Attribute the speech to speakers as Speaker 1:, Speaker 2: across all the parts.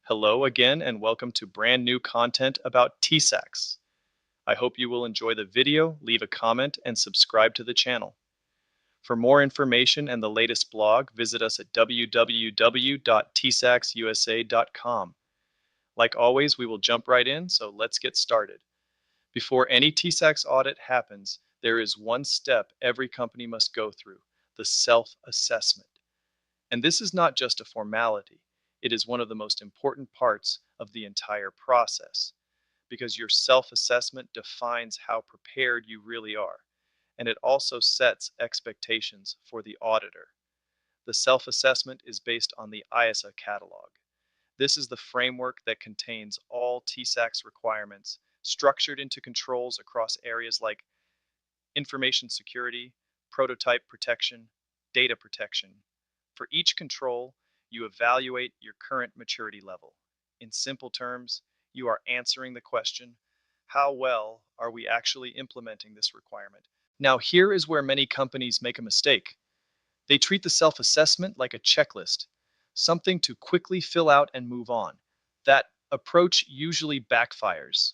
Speaker 1: Hello again and welcome to brand new content about TISAX. I hope you will enjoy the video, leave a comment, and subscribe to the channel. For more information and the latest blog, visit us at www.tisaxusa.com. Like always, we will jump right in, so let's get started. Before any TISAX audit happens, there is one step every company must go through, the self-assessment. And this is not just a formality. It is one of the most important parts of the entire process because your self-assessment defines how prepared you really are, and it also sets expectations for the auditor. The self-assessment is based on the ISA catalog. This is the framework that contains all TISAX requirements structured into controls across areas like information security, prototype protection, data protection. For each control, you evaluate your current maturity level. In simple terms, you are answering the question, how well are we actually implementing this requirement? Now, here is where many companies make a mistake. They treat the self-assessment like a checklist, something to quickly fill out and move on. That approach usually backfires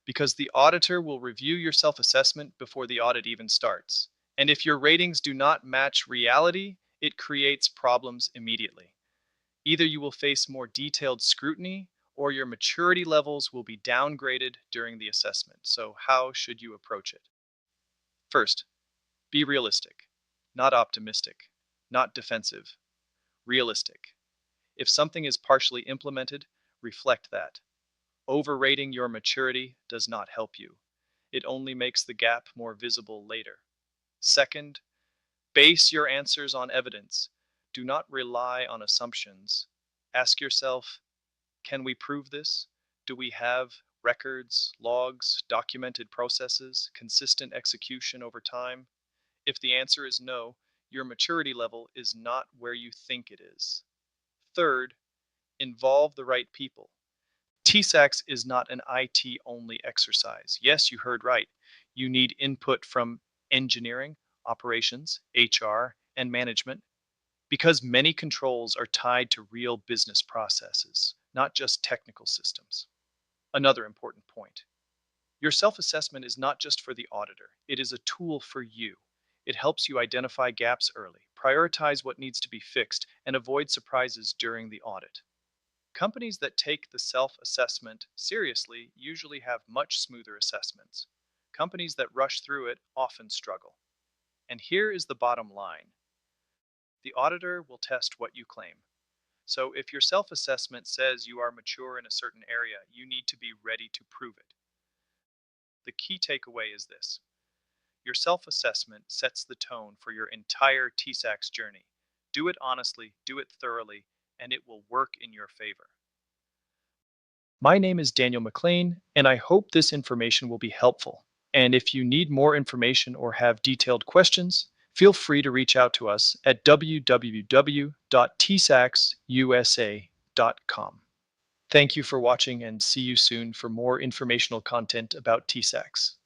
Speaker 1: because the auditor will review your self-assessment before the audit even starts. And if your ratings do not match reality, it creates problems immediately. Either you will face more detailed scrutiny or your maturity levels will be downgraded during the assessment. So how should you approach it? First, be realistic, not optimistic, not defensive. Realistic. If something is partially implemented, reflect that. Overrating your maturity does not help you. It only makes the gap more visible later. Second, base your answers on evidence. Do not rely on assumptions. Ask yourself, can we prove this? Do we have records, logs, documented processes, consistent execution over time? If the answer is no, your maturity level is not where you think it is. Third, involve the right people. TISAX is not an IT-only exercise. Yes, you heard right. You need input from engineering, operations, HR, and management because many controls are tied to real business processes, not just technical systems. Another important point. Your self-assessment is not just for the auditor. It is a tool for you. It helps you identify gaps early, prioritize what needs to be fixed, and avoid surprises during the audit. Companies that take the self-assessment seriously usually have much smoother assessments. Companies that rush through it often struggle. And here is the bottom line. The auditor will test what you claim. So if your self-assessment says you are mature in a certain area, you need to be ready to prove it. The key takeaway is this. Your self-assessment sets the tone for your entire TISAX journey. Do it honestly, do it thoroughly, and it will work in your favor. My name is Daniel McLean, and I hope this information will be helpful. And if you need more information or have detailed questions, feel free to reach out to us at www.tisaxusa.com. Thank you for watching and see you soon for more informational content about TISAX.